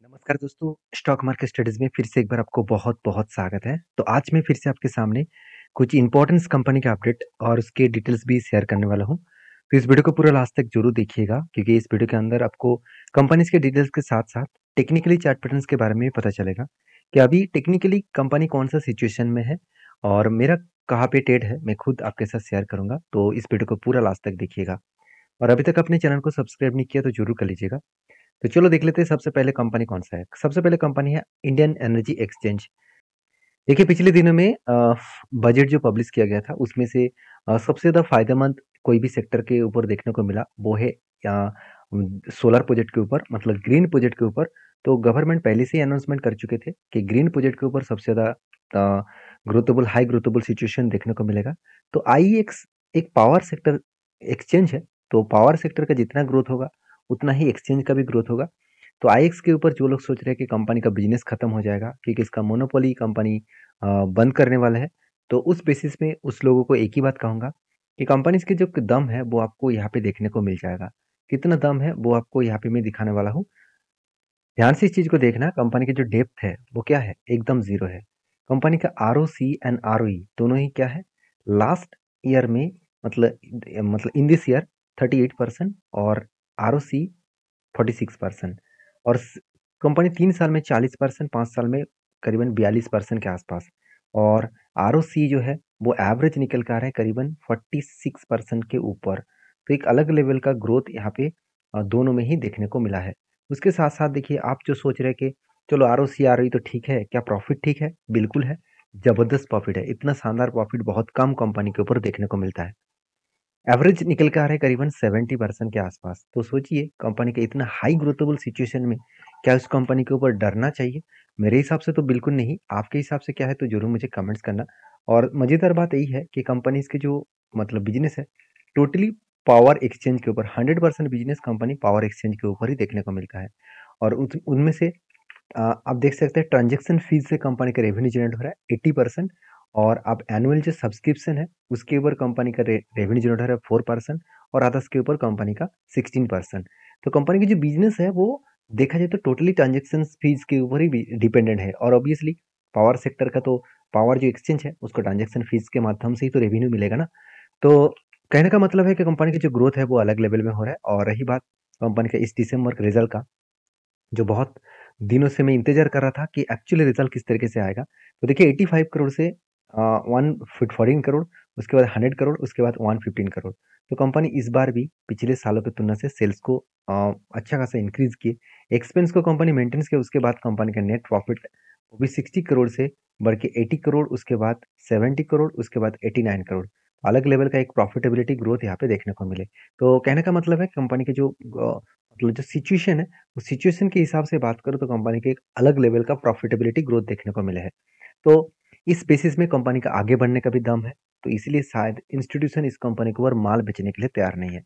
नमस्कार दोस्तों, stock market studies में फिर से एक बार आपको बहुत-बहुत स्वागत है। तो आज मैं फिर से आपके सामने कुछ इम्पोर्टेंस कंपनी का अपडेट और उसके डिटेल्स भी शेयर करने वाला हूँ। तो इस वीडियो को पूरा लास्ट तक ज़रूर देखिएगा क्योंकि इस वीडियो के अंदर आपको कंपनीज़ के डिटेल्स के साथ-साथ टेक्निकली चार्ट पैटर्न्स के बारे में भी पता चलेगा कि अभी टेक्निकली कंपनी कौन-सा सिचुएशन में है और मेरा कहाँ पे ट्रेड है, मैं खुद आपके साथ शेयर करूँगा। तो इस वीडियो को पूरा लास्ट तक देखिएगा और अभी तक अपने चैनल को सब्सक्राइब नहीं किया तो ज़रूर कर लीजिएगा। तो चलो देख लेते हैं सबसे पहले कंपनी कौन-सा है। सबसे पहले कंपनी है इंडियन एनर्जी एक्सचेंज। देखिए पिछले दिनों में बजट जो पब्लिश किया गया था उसमें से सबसे ज़्यादा फ़ायदेमंद कोई भी सेक्टर के ऊपर देखने को मिला वो है सोलर प्रोजेक्ट के ऊपर मतलब ग्रीन प्रोजेक्ट के ऊपर। तो गवर्नमेंट पहले से ही अनाउंसमेंट कर चुके थे कि ग्रीन प्रोजेक्ट के ऊपर सबसे ज़्यादा ग्रोथेबल हाई ग्रोथेबल सिचुएशन देखने को मिलेगा। तो आईईएक्स एक पावर सेक्टर एक्सचेंज है, तो पावर सेक्टर का जितना ग्रोथ होगा उतना ही एक्सचेंज का भी ग्रोथ होगा। तो आईएक्स के ऊपर जो लोग सोच रहे हैं कि कंपनी का बिजनेस खत्म हो जाएगा क्योंकि इसका मोनोपोली कंपनी बंद करने वाला है, तो उस बेसिस में उस लोगों को एक ही बात कहूँगा कि कंपनीज़ के जो दम है वो आपको यहाँ पे देखने को मिल जाएगा। कितना दम है वो आपको यहाँ पे मैं दिखाने वाला हूँ। ध्यान से इस चीज़ को देखना, कंपनी की जो डेप्थ है वो क्या है? एकदम ज़ीरो है। कंपनी का आरओसी एंड आरओई दोनों ही क्या है? लास्ट ईयर में मतलब इन दिस ईयर 38% और आरओसी 46% और कंपनी 3 साल में 40%, 5 साल में करीबन 42% के आसपास और आरओसी जो है वो एवरेज निकल कर आ रहा है करीबन 46% के ऊपर। तो एक अलग लेवल का ग्रोथ यहाँ पे दोनों में ही देखने को मिला है। उसके साथ साथ देखिए आप जो सोच रहे हैं कि चलो आरओसी आ रही तो ठीक है, क्या प्रॉफिट ठीक है? बिल्कुल है, जबरदस्त प्रॉफिट है। इतना शानदार प्रॉफिट बहुत कम कंपनी के ऊपर देखने को मिलता है। एवरेज निकल के आ रहा है करीबन 70% के आसपास। तो सोचिए कंपनी के इतना हाई ग्रोथेबल सिचुएशन में क्या उस कंपनी के ऊपर डरना चाहिए? मेरे हिसाब से तो बिल्कुल नहीं। आपके हिसाब से क्या है तो ज़रूर मुझे कमेंट्स करना। और मज़ेदार बात यही है कि कंपनीज़ के जो मतलब बिज़नेस है टोटली पावर एक्सचेंज के ऊपर 100% बिज़नेस कंपनी पावर एक्सचेंज के ऊपर ही देखने को मिलता है। और उस उनमें से आप देख सकते हैं ट्रांजैक्शन फीस से कंपनी का रेवेन्यू जनरेट हो रहा है 80% और आप एनुअल जो सब्सक्रिप्शन है उसके ऊपर कंपनी का रेवेन्यू जनरेट हो रहा है 4% और अदर्स के ऊपर कंपनी का 16%। तो कंपनी की जो बिजनेस है वो देखा जाए तो टोटली ट्रांजैक्शन फीस के ऊपर ही डिपेंडेंट है और ऑब्वियसली पावर सेक्टर का तो पावर जो एक्सचेंज है उसको ट्रांजैक्शन फीस के माध्यम से ही तो रेवेन्यू मिलेगा ना। तो कहने का मतलब है कि कंपनी की जो ग्रोथ है वो अलग लेवल में हो रहा है। और रही बात कंपनी का इस दिसंबर के रिजल्ट का, जो बहुत दिनों से मैं इंतज़ार कर रहा था कि एक्चुअली रिज़ल्ट किस तरीके से आएगा। तो देखिए 85 करोड़ से 114 करोड़, उसके बाद 100 करोड़, उसके बाद 115 करोड़। तो कंपनी इस बार भी पिछले सालों की तुलना से सेल्स को अच्छा खासा इंक्रीज़ किए। एक्सपेंस को कंपनी मेंटेन्स किया, उसके बाद कंपनी का नेट प्रॉफ़िट वो भी 60 करोड़ से बढ़ के 80 करोड़, उसके बाद 70 करोड़, उसके बाद 89 करोड़। अलग लेवल का एक प्रॉफ़िटेबिलिटी ग्रोथ यहाँ पे देखने को मिले। तो कहने का मतलब है कंपनी की जो मतलब जो सिचुएशन है उस सिचुएशन के हिसाब से बात करूँ तो कंपनी के एक अलग लेवल का प्रॉफिटेबिलिटी ग्रोथ देखने को मिला है। तो इस बेसिस में कंपनी का आगे बढ़ने का भी दम है। तो इसीलिए शायद इंस्टीट्यूशन इस कंपनी के ऊपर माल बेचने के लिए तैयार नहीं है।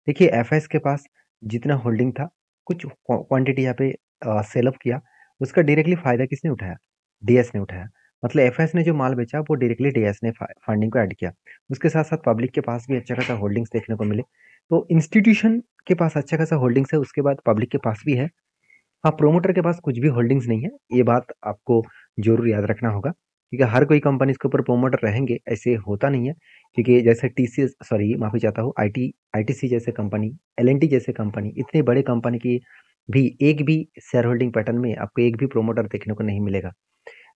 देखिए एफएस के पास जितना होल्डिंग था, कुछ क्वांटिटी यहाँ पे सेल ऑफ किया, उसका डायरेक्टली फ़ायदा किसने उठाया? डीएस ने उठाया। मतलब एफएस ने जो माल बेचा वो डायरेक्टली डीएस ने फंडिंग को ऐड किया। उसके साथ-साथ पब्लिक के पास भी अच्छा खासा होल्डिंग्स देखने को मिले। तो इंस्टीट्यूशन के पास अच्छा खासा होल्डिंग्स है, उसके बाद पब्लिक के पास भी है। हाँ, प्रोमोटर के पास कुछ भी होल्डिंग्स नहीं है, ये बात आपको ज़रूर याद रखना होगा, क्योंकि हर कोई कंपनी इसके ऊपर प्रोमोटर रहेंगे, ऐसे होता नहीं है। क्योंकि जैसे टीसीएस सॉरी माफ़ी चाहता हूँ, आईटीसी जैसे कंपनी, एलएनटी जैसे कंपनी, इतनी बड़े कंपनी की भी एक भी शेयर होल्डिंग पैटर्न में आपको एक भी प्रोमोटर देखने को नहीं मिलेगा।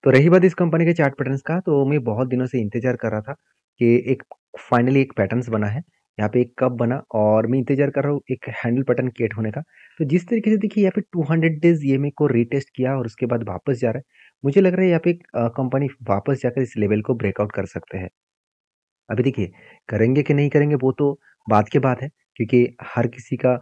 तो रही बात इस कंपनी के चार्ट पैटर्न्स का, तो मैं बहुत दिनों से इंतज़ार कर रहा था कि एक फाइनली एक पैटर्न्स बना है। यहाँ पे एक कब बना और मैं इंतज़ार कर रहा हूँ एक हैंडल पैटर्न क्रिएट होने का। तो जिस तरीके से देखिए यहाँ पे 200 डेज़ ईएमए को रीटेस्ट किया और उसके बाद वापस जा रहा है। मुझे लग रहा है यहाँ पे कंपनी वापस जाकर इस लेवल को ब्रेकआउट कर सकते हैं। अभी देखिए करेंगे कि नहीं करेंगे वो तो बात की बात है, क्योंकि हर किसी का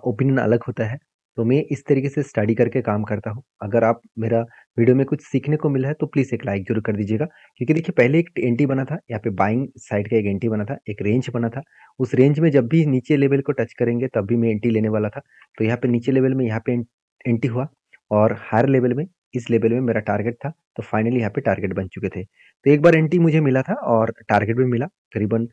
ओपिनियन अलग होता है। तो मैं इस तरीके से स्टडी करके काम करता हूँ। अगर आप मेरा वीडियो में कुछ सीखने को मिला है तो प्लीज़ एक लाइक ज़रूर कर दीजिएगा। क्योंकि देखिए पहले एक एंट्री बना था, यहाँ पे बाइंग साइड का एक एंट्री बना था, एक रेंज बना था। उस रेंज में जब भी नीचे लेवल को टच करेंगे तब भी मैं एंट्री लेने वाला था। तो यहाँ पे नीचे लेवल में यहाँ पे एंट्री हुआ और हायर लेवल में इस लेवल में मेरा टारगेट था। तो फाइनली यहाँ पे टारगेट बन चुके थे। तो एक बार एंट्री मुझे मिला था और टारगेट भी मिला करीबन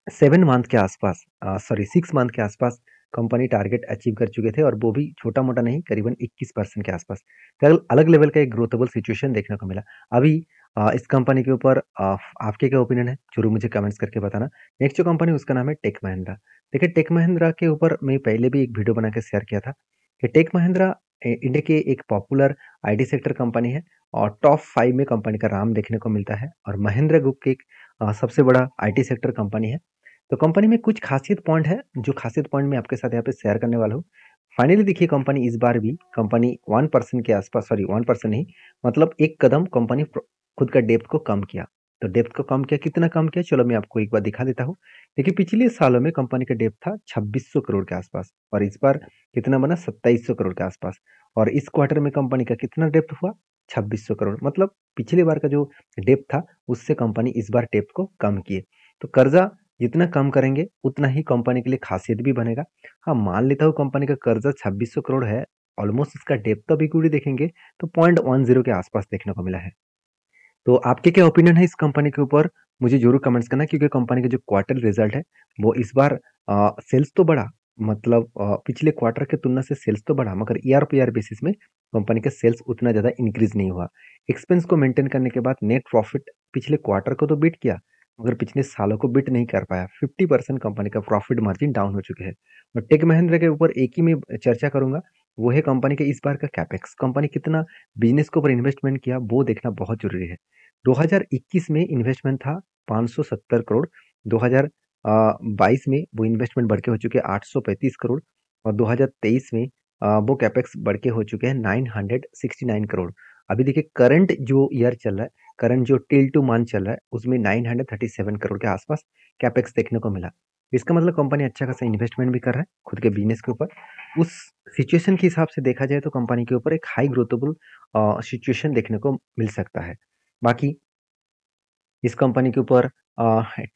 7 मंथ के आसपास, सॉरी 6 मंथ के आसपास कंपनी टारगेट अचीव कर चुके थे और वो भी छोटा-मोटा नहीं, करीबन 21% के आसपास। तो अलग लेवल का एक ग्रोथेबल सिचुएशन देखने को मिला। अभी इस कंपनी के ऊपर आपके क्या ओपिनियन है? ज़रूर मुझे कमेंट्स करके बताना। नेक्स्ट जो कंपनी उसका नाम है टेक महिंद्रा। देखिए टेक महिंद्रा के ऊपर मैं पहले भी एक वीडियो बना के शेयर किया था कि टेक महिंद्रा इंडिया की एक पॉपुलर आईटी सेक्टर कंपनी है और टॉप 5 में कंपनी का नाम देखने को मिलता है और महिंद्रा ग्रुप की एक सबसे बड़ा आईटी सेक्टर कंपनी है। तो कंपनी में कुछ खासियत पॉइंट है, जो खासियत पॉइंट मैं आपके साथ यहाँ पे शेयर करने वाला हूँ। फाइनली देखिए कंपनी इस बार भी कंपनी 1% के आसपास, सॉरी 1% नहीं, मतलब एक कदम कंपनी खुद का डेप्थ को कम किया। तो डेप्थ को कम किया, कितना कम किया? चलो मैं आपको एक बार दिखा देता हूँ। देखिए पिछले सालों में कंपनी का डेप्थ था 2600 करोड़ के आसपास और इस बार कितना बना? 2700 करोड़ के आसपास। और इस क्वार्टर में कंपनी का कितना डेप्थ हुआ? 2600 करोड़। मतलब पिछले बार का जो डेप्थ था उससे कंपनी इस बार डेप्थ को कम किए। तो कर्जा जितना कम करेंगे उतना ही कंपनी के लिए खासियत भी बनेगा। हाँ, मान लेता हूँ कंपनी का कर्जा 2600 करोड़ है, ऑलमोस्ट इसका डेप्थ अभी पूरी देखेंगे तो 0.10 के आसपास देखने को मिला है। तो आपके क्या ओपिनियन है इस कंपनी के ऊपर? मुझे ज़रूर कमेंट्स करना, क्योंकि कंपनी का जो क्वार्टर रिजल्ट है वो इस बार सेल्स तो बढ़ा, मतलब पिछले क्वार्टर की तुलना से सेल्स तो बढ़ा, मगर ईयर पे ईयर बेसिस में कंपनी का सेल्स उतना ज़्यादा इंक्रीज नहीं हुआ। एक्सपेंस को मेंटेन करने के बाद नेट प्रॉफिट पिछले क्वार्टर को तो बीट किया, मगर पिछले सालों को बीट नहीं कर पाया। 50% कंपनी का प्रॉफिट मार्जिन डाउन हो चुके हैं। और टेक महिंद्रा के ऊपर एक ही मैं चर्चा करूंगा, वो है कंपनी के इस बार का कैपेक्स। कंपनी कितना बिजनेस के ऊपर इन्वेस्टमेंट किया वो देखना बहुत जरूरी है। 2021 में इन्वेस्टमेंट था 570 करोड़, 2022 में वो इन्वेस्टमेंट बढ़ के हो चुके हैं 835 करोड़ और 2023 में वो कैपेक्स बढ़ के हो चुके हैं 969 करोड़। अभी देखिए करंट जो ईयर चल रहा है, करंट जो टिल टू मंथ चल रहा है, उसमें 937 करोड़ के आसपास कैपेक्स देखने को मिला। इसका मतलब कंपनी अच्छा खासा इन्वेस्टमेंट भी कर रहा है खुद के बिजनेस के ऊपर। उस सिचुएशन के हिसाब से देखा जाए तो कंपनी के ऊपर एक हाई ग्रोथेबल सिचुएशन देखने को मिल सकता है। बाकी इस कंपनी के ऊपर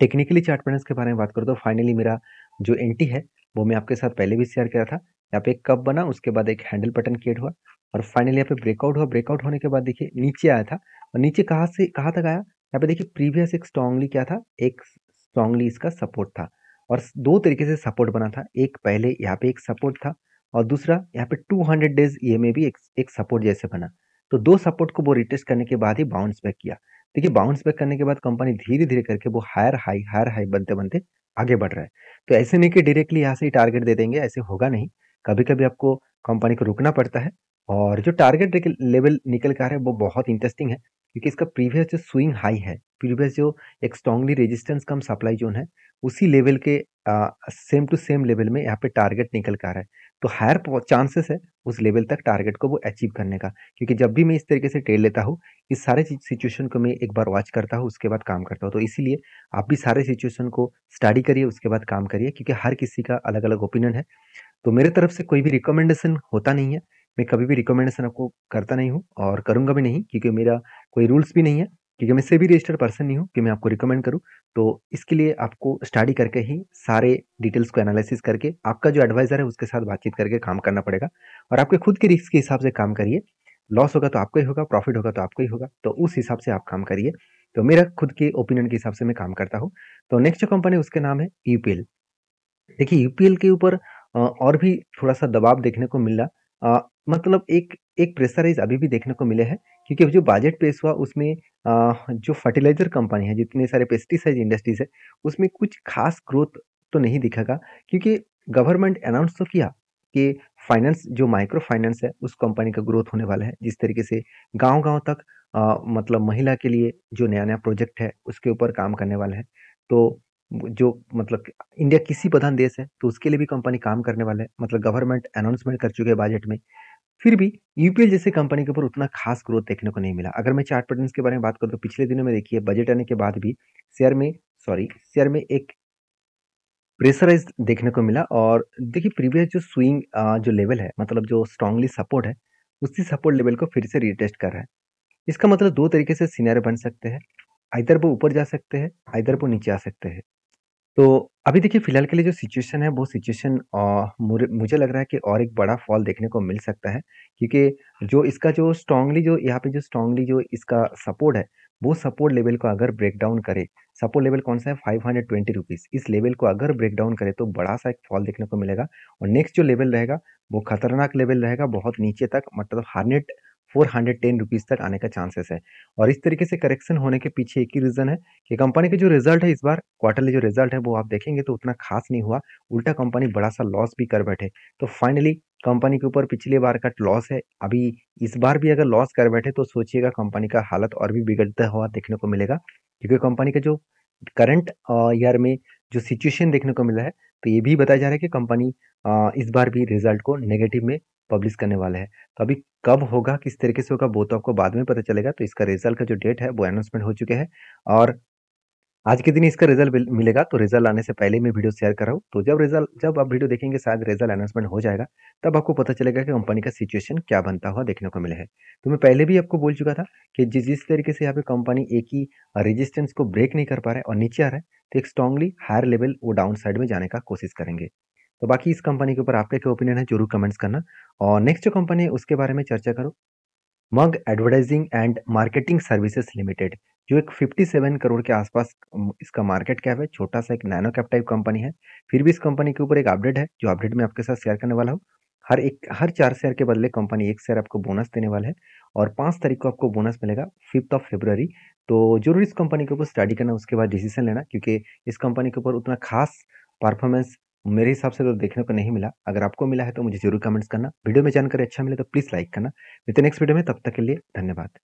टेक्निकली चार्ट पैटर्न्स के बारे में बात करूँ तो फाइनली मेरा जो एंट्री है वो मैं आपके साथ पहले भी शेयर किया था। यहाँ पे एक कप बना, उसके बाद एक हैंडल पैटर्न क्रिएट हुआ और फाइनली यहाँ पे ब्रेकआउट हुआ। ब्रेकआउट होने के बाद देखिए नीचे आया था और नीचे कहाँ से कहाँ तक आया? यहाँ पे देखिए प्रीवियस एक स्ट्रांगली क्या था, एक स्ट्रांगली इसका सपोर्ट था और दो तरीके से सपोर्ट बना था। एक पहले यहाँ पे एक सपोर्ट था और दूसरा यहाँ पे 200 डेज ये में भी एक सपोर्ट जैसे बना। तो दो सपोर्ट को वो रिटेस्ट करने के बाद ही बाउंस बैक किया। देखिए बाउंस बैक करने के बाद कंपनी धीरे-धीरे करके वो हायर हाई बनते-बनते आगे बढ़ रहा है। तो ऐसे नहीं कि डायरेक्टली यहाँ से ही टारगेट दे देंगे, ऐसे होगा नहीं। कभी-कभी आपको कंपनी को रुकना पड़ता है और जो टारगेट लेवल निकल के आ रहा है वो बहुत इंटरेस्टिंग है, क्योंकि इसका प्रीवियस जो स्विंग हाई है, प्रीवियस जो एक स्ट्रांगली रेजिस्टेंस कम सप्लाई जोन है, उसी लेवल के सेम टू सेम लेवल में यहाँ पे टारगेट निकल के आ रहा है। तो हायर चांसेस है उस लेवल तक टारगेट को वो अचीव करने का, क्योंकि जब भी मैं इस तरीके से ट्रेड लेता हूँ, इस सारे सिचुएशन को मैं एक बार वॉच करता हूँ, उसके बाद काम करता हूँ। तो इसीलिए आप भी सारे सिचुएशन को स्टडी करिए, उसके बाद काम करिए, क्योंकि हर किसी का अलग-अलग ओपिनियन है। तो मेरे तरफ से कोई भी रिकमेंडेशन होता नहीं है। मैं कभी भी रिकमेंडेशन आपको करता नहीं हूँ और करूँगा भी नहीं, क्योंकि मेरा कोई रूल्स भी नहीं है, क्योंकि मैं सेबी रजिस्टर्ड पर्सन नहीं हूँ कि मैं आपको रिकमेंड करूँ। तो इसके लिए आपको स्टडी करके ही सारे डिटेल्स को एनालिसिस करके आपका जो एडवाइज़र है उसके साथ बातचीत करके काम करना पड़ेगा और आपके खुद के रिस्क के हिसाब से काम करिए। लॉस होगा तो आपको ही होगा, प्रॉफिट होगा तो आपको ही होगा, तो उस हिसाब से आप काम करिए। तो मेरा खुद के ओपिनियन के हिसाब से मैं काम करता हूँ। तो नेक्स्ट जो कंपनी है उसका नाम है यूपीएल। देखिए यूपीएल के ऊपर और भी थोड़ा-सा दबाव देखने को मिला। मतलब एक एक प्रेशराइज़ अभी भी देखने को मिले हैं, क्योंकि जो बजट पेश हुआ उसमें जो फर्टिलाइज़र कंपनी है, जितने सारे पेस्टिसाइड इंडस्ट्रीज़ है, उसमें कुछ खास ग्रोथ तो नहीं दिखेगा, क्योंकि गवर्नमेंट अनाउंस तो किया कि फाइनेंस जो माइक्रो फाइनेंस है, उस कंपनी का ग्रोथ होने वाला है। जिस तरीके से गाँव-गाँव तक मतलब महिला के लिए जो नया-नया प्रोजेक्ट है, उसके ऊपर काम करने वाला है। तो जो मतलब इंडिया कृषि प्रधान देश है, तो उसके लिए भी कंपनी काम करने वाला है, मतलब गवर्नमेंट अनाउंसमेंट कर चुके हैं बजट में। फिर भी यूपीएल जैसे कंपनी के ऊपर उतना खास ग्रोथ देखने को नहीं मिला। अगर मैं चार्ट पैटर्न्स के बारे में बात करूँ तो पिछले दिनों में देखिए बजट आने के बाद भी शेयर में शेयर में एक प्रेशराइज़ देखने को मिला और देखिए प्रीवियस जो स्विंग जो लेवल है, मतलब जो स्ट्रांगली सपोर्ट है, उसी सपोर्ट लेवल को फिर से रीटेस्ट कर रहा है। इसका मतलब 2 तरीके से सिनेरियो बन सकते हैं, आइदर वो ऊपर जा सकते हैं, आइदर वो नीचे आ सकते हैं। तो अभी देखिए फिलहाल के लिए जो सिचुएशन है वो सिचुएशन मुझे लग रहा है कि और एक बड़ा फॉल देखने को मिल सकता है, क्योंकि जो इसका जो स्ट्रांगली जो यहाँ पे जो स्ट्रांगली जो इसका सपोर्ट है वो सपोर्ट लेवल को अगर ब्रेक डाउन करे, सपोर्ट लेवल कौन सा है 520 रुपीज़, इस लेवल को अगर ब्रेक डाउन करे तो बड़ा सा एक फॉल देखने को मिलेगा। और नेक्स्ट जो लेवल रहेगा वो खतरनाक लेवल रहेगा, बहुत नीचे तक, मतलब 410 रुपीज़ तक आने का चांसेस है। और इस तरीके से करेक्शन होने के पीछे एक ही रीज़न है कि कंपनी के जो रिजल्ट है, इस बार क्वार्टरली जो रिजल्ट है वो आप देखेंगे तो उतना खास नहीं हुआ, उल्टा कंपनी बड़ा सा लॉस भी कर बैठे। तो फाइनली कंपनी के ऊपर पिछली बार का लॉस है, अभी इस बार भी अगर लॉस कर बैठे तो सोचिएगा कंपनी का हालत और भी बिगड़ता हुआ देखने को मिलेगा, क्योंकि कंपनी का जो करंट ईयर में जो सिचुएशन देखने को मिला है, तो ये भी बताया जा रहा है कि कंपनी इस बार भी रिजल्ट को नेगेटिव में पब्लिश करने वाला है। तो अभी कब होगा, किस तरीके से होगा, वो तो आपको बाद में पता चलेगा। तो इसका रिजल्ट का जो डेट है वो अनाउंसमेंट हो चुके हैं, और आज के दिन इसका रिजल्ट मिलेगा। तो रिजल्ट आने से पहले मैं वीडियो शेयर कर रहा हूँ, तो जब आप वीडियो देखेंगे शायद रिजल्ट अनाउंसमेंट हो जाएगा, तब आपको पता चलेगा कि कंपनी का सिचुएशन क्या बनता हुआ देखने को मिला है। तो मैं पहले भी आपको बोल चुका था कि जिस तरीके से यहाँ पे कंपनी एक ही रेजिस्टेंस को ब्रेक नहीं कर पा रहा है और नीचे आ रहा है, तो एक स्ट्रांगली हायर लेवल वो डाउन साइड में जाने का कोशिश करेंगे। तो बाकी इस कंपनी के ऊपर आपका क्या ओपिनियन है जरूर कमेंट्स करना। और नेक्स्ट जो कंपनी है उसके बारे में चर्चा करो, मग Advertising and Marketing Services Limited, जो एक 57 करोड़ के आसपास इसका मार्केट कैप है, छोटा सा एक नैनो कैप टाइप कंपनी है। फिर भी इस कंपनी के ऊपर एक अपडेट है, जो अपडेट मैं आपके साथ शेयर करने वाला हूँ। हर 4 शेयर के बदले कंपनी 1 शेयर आपको बोनस देने वाला है, और 5 तारीख को आपको बोनस मिलेगा, 5 फरवरी। तो जरूर इस कंपनी के ऊपर स्टडी करना, उसके बाद डिसीजन लेना, क्योंकि इस कंपनी के ऊपर उतना खास परफॉर्मेंस मेरे हिसाब से तो देखने को नहीं मिला। अगर आपको मिला है तो मुझे जरूर कमेंट्स करना। वीडियो में जानकारी अच्छा मिले तो प्लीज़ लाइक करना। मिलते हैं नेक्स्ट वीडियो में, तब तक के लिए धन्यवाद।